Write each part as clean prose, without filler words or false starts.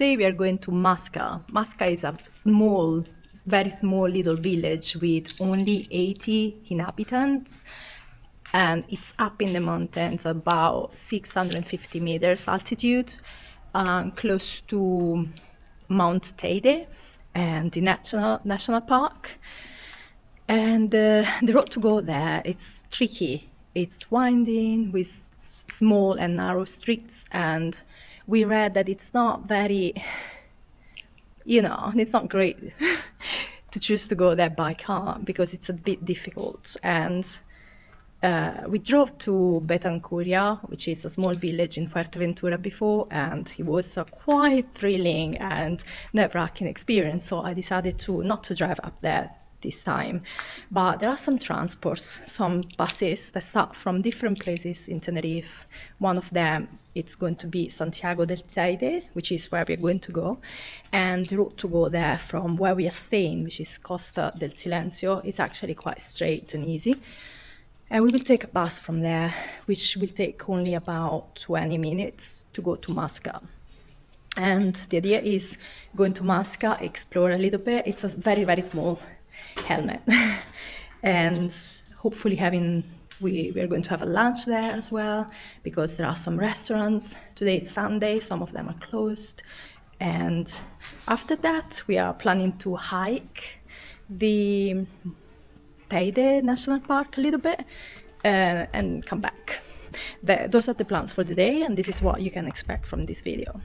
today we are going to Masca. Masca is a small, very small little village with only 80 inhabitants, and it's up in the mountains, about 650 meters altitude, close to Mount Teide and the national park. And the road to go there, it's tricky. It's winding with small and narrow streets, and we read that it's not very, it's not great to choose to go there by car because it's a bit difficult. And we drove to Betancuria, which is a small village in Fuerteventura before, and it was a quite thrilling and nerve-wracking experience. So I decided not to drive up there this time. But there are some transports, some buses that start from different places in Tenerife. One of them, it's going to be Santiago del Teide, which is where we're going to go. And the route to go there from where we are staying, which is Costa del Silencio, is actually quite straight and easy. And we will take a bus from there, which will take only about 20 minutes to go to Masca. And the idea is going to Masca, explore a little bit. It's a very, very small helmet. And hopefully we are going to have a lunch there as well, because there are some restaurants. Today is Sunday, some of them are closed. And after that, we are planning to hike the Teide National Park a little bit and come back. Those are the plans for the day, and this is what you can expect from this video.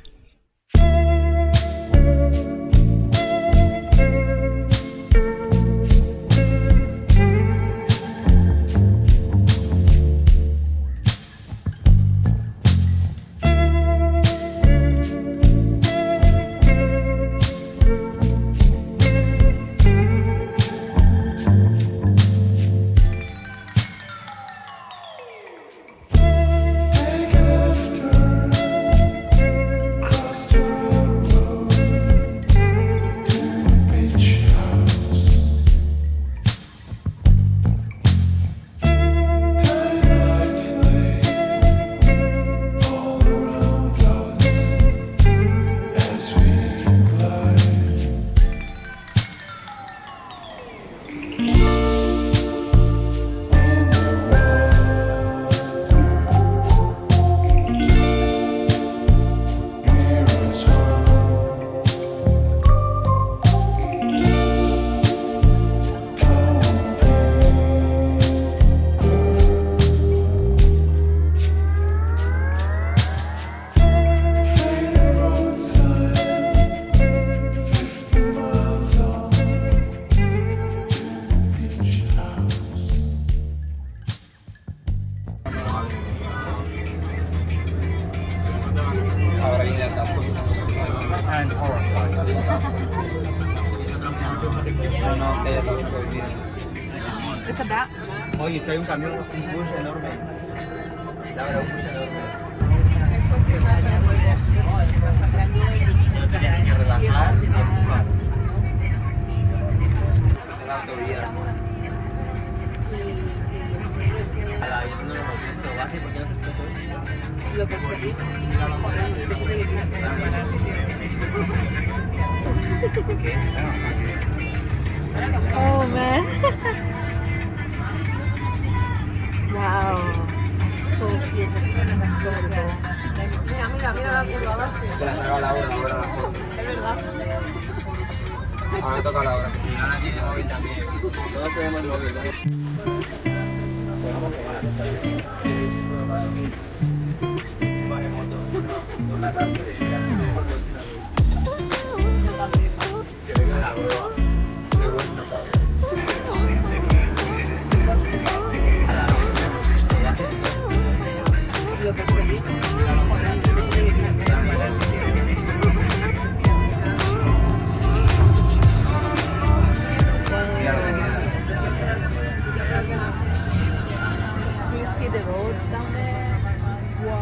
And horrified. Look at that. Oye, que hay un camión, un bus enorme. La verdad, un bus enorme. Hay que relajar y disparar. La autoridad. Eso no lo hemos visto. ¿Vas y por qué no se fotos? Lo conseguí. ¿Qué? Oh man. Wow. So beautiful. Mira la curva. Se la ha sacado la hora la foto. Es verdad. Ahora toca la hora. Y ahora tiene el móvil también. Todos tenemos el móvil, ¿no? Do you see the roads down there? Wow.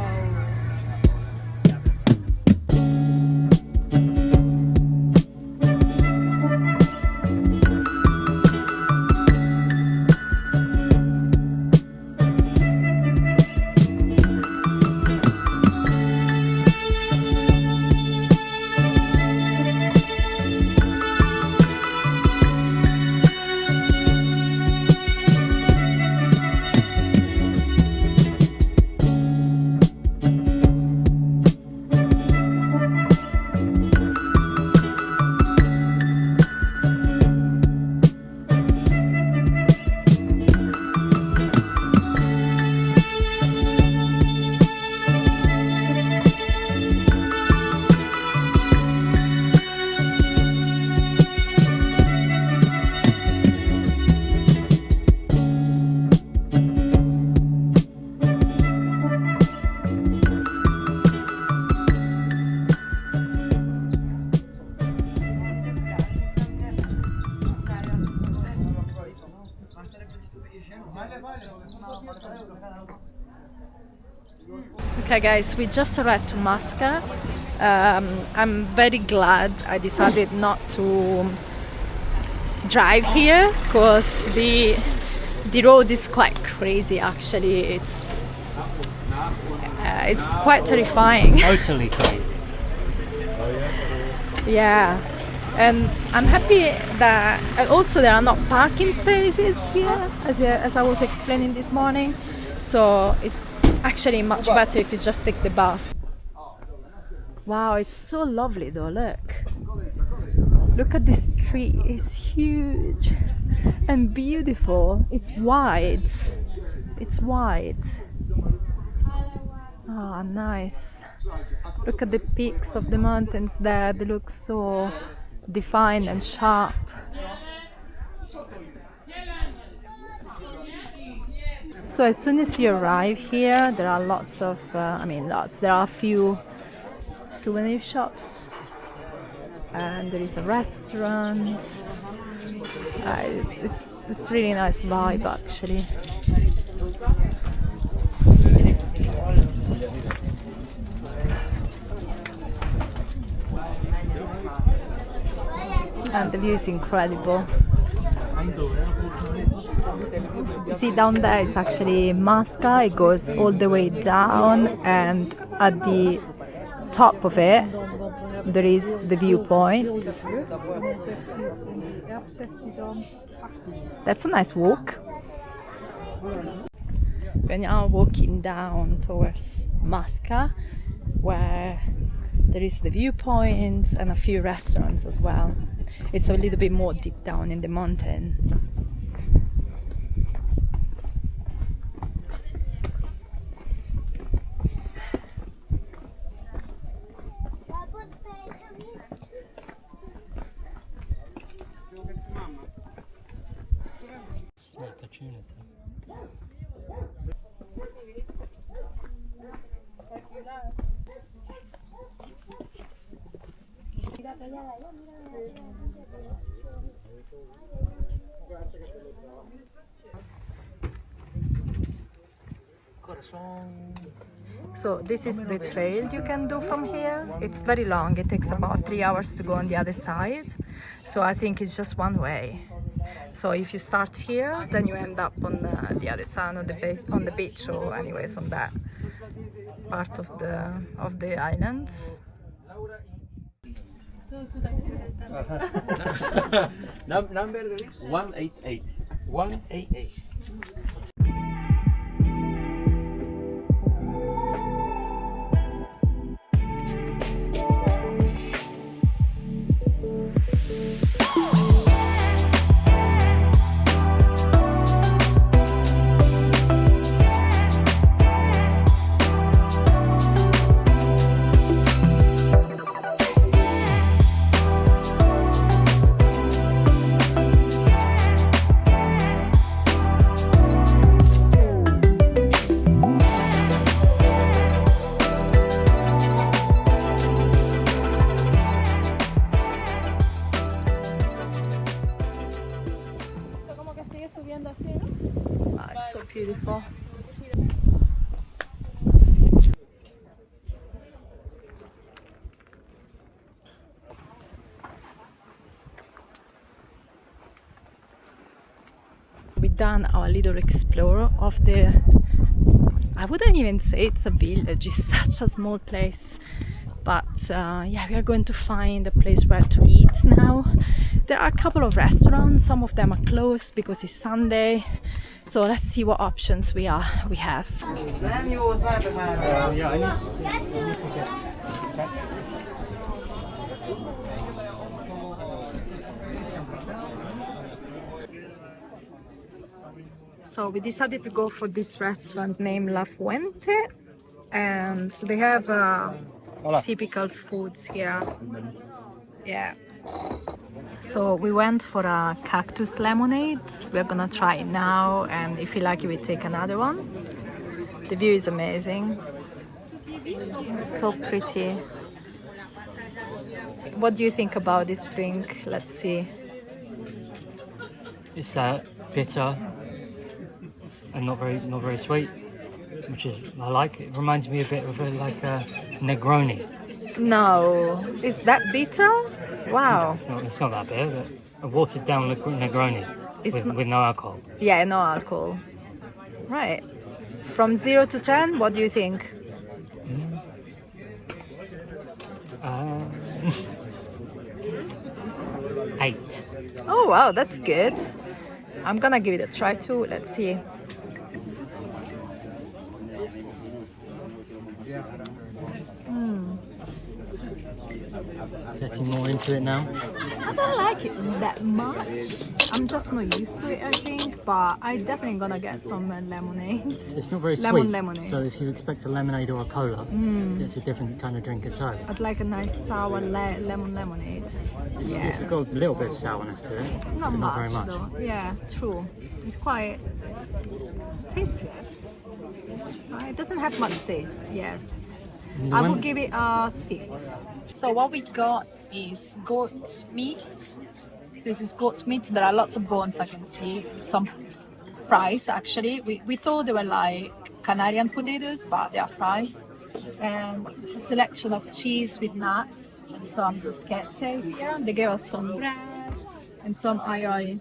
Okay guys, we just arrived to Masca. I'm very glad I decided not to drive here because the road is quite crazy actually. It's quite terrifying. Totally crazy. Yeah, and I'm happy that also there are not parking places here as I was explaining this morning, so it's actually much better if you just take the bus. Wow, it's so lovely though. Look at this tree, it's huge and beautiful. It's wide. Ah, nice. Look at the peaks of the mountains there, they look so defined and sharp. So as soon as you arrive here, there are lots of, there are a few souvenir shops and there is a restaurant. It's really nice vibe actually. And the view is incredible. You see down there is actually Masca, it goes all the way down, and at the top of it there is the viewpoint. That's a nice walk. We're now walking down towards Masca, where there is the viewpoint and a few restaurants as well. It's a little bit more deep down in the mountain. So this is the trail you can do from here. It's very long, it takes about 3 hours to go on the other side. So I think it's just one way. So if you start here, then you end up on the other side on the beach, or anyways on that part of the island. Number 188. 188. Ah, it's so beautiful. We've done our little explorer of the, I wouldn't even say it's a village, it's such a small place. But yeah, we are going to find a place where to eat now. There are a couple of restaurants, some of them are closed because it's Sunday. So let's see what options we have. Yeah, I need to get check. So we decided to go for this restaurant named La Fuente, and they have typical foods here. Yeah. So we went for a cactus lemonade. We're gonna try it now, and if you like it, we take another one. The view is amazing. So pretty. What do you think about this drink? Let's see. It's bitter and not very sweet, which is I like. It reminds me a bit of like a Negroni. No, is that bitter? Wow. It's not that bit, but a watered down Negroni with no alcohol. Yeah, no alcohol. Right. From 0 to 10, what do you think? 8. Oh wow, that's good. I'm gonna give it a try too. Let's see. Getting more into it now. I don't like it that much. I'm just not used to it, I think. But I definitely gonna get some lemonade. It's not very Lemon sweet. lemonade. So if you expect a lemonade or a cola, it's a different kind of drink entirely. I'd like a nice sour lemon lemonade. It's got a little bit of sourness to it. Not but much, very much. though. Yeah, true. It's quite tasteless. It doesn't have much taste. Yes, I will give it a 6. So what we got is goat meat. This is goat meat. There are lots of bones I can see. Some fries actually. We thought they were like Canarian potatoes, but they are fries. And a selection of cheese with nuts and some bruschetta here. They gave us some bread and some aioli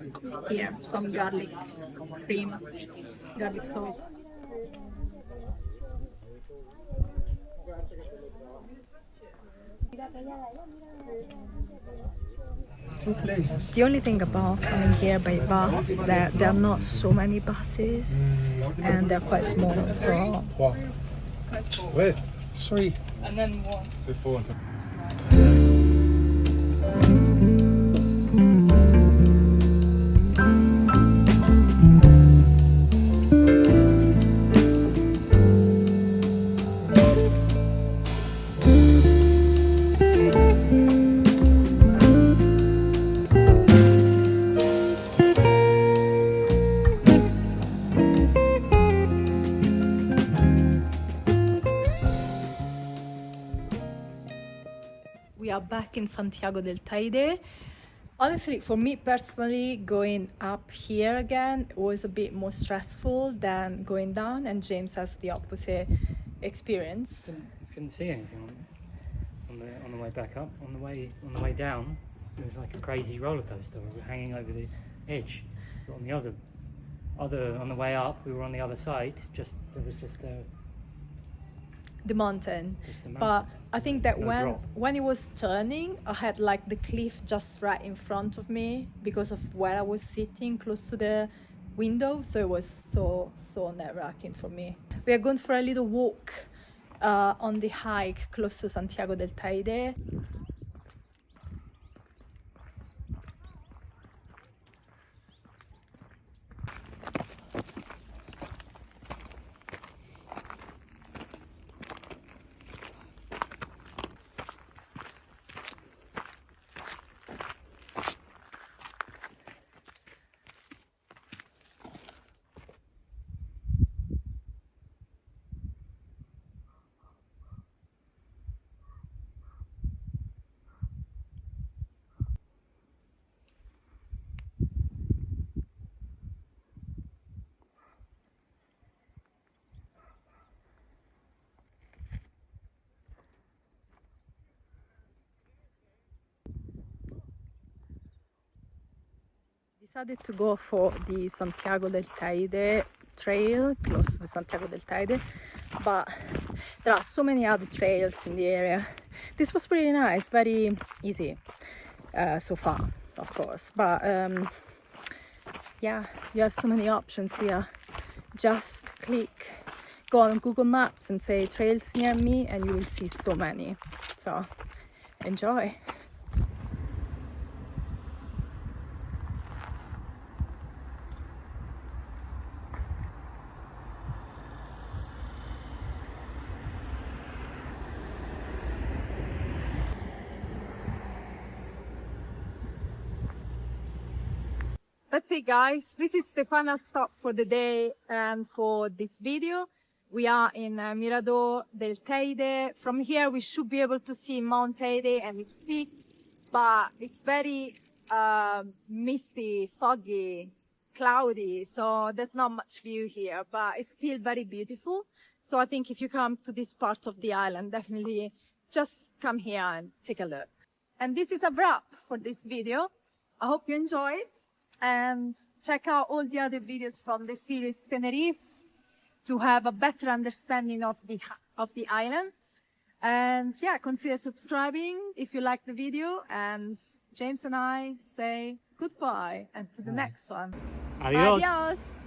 here, some garlic cream, garlic sauce. The only thing about coming here by bus is that there are not so many buses and they're quite small, so... Yes, 3. And then one. C'est faux. We are back in Santiago del Teide. Honestly, for me personally, going up here again was a bit more stressful than going down, and James has the opposite experience. Couldn't see anything on the way back up. On the way down, it was like a crazy roller coaster. We were hanging over the edge. But on the way up, we were on the other side. There was just The mountain. the mountain. But I think that No when drop. when it was turning, I had like the cliff just right in front of me because of where I was sitting close to the window, so it was so nerve-wracking for me. We are going for a little walk on the hike close to Santiago del Teide. Decided to go for the Santiago del Teide trail close to the Santiago del Teide, but there are so many other trails in the area. This was pretty nice, very easy so far, of course, but yeah, you have so many options here. Just go on Google Maps and say trails near me and you will see so many, so enjoy. That's it, guys. This is the final stop for the day and for this video. We are in Mirador del Teide. From here, we should be able to see Mount Teide and its peak, but it's very misty, foggy cloudy, so there's not much view here, but it's still very beautiful. So I think if you come to this part of the island, definitely just come here and take a look. And this is a wrap for this video. I hope you enjoyed, and check out all the other videos from the series Tenerife to have a better understanding of the islands. And yeah, consider subscribing if you like the video. And James and I say goodbye and to the next one. Adios. Adios.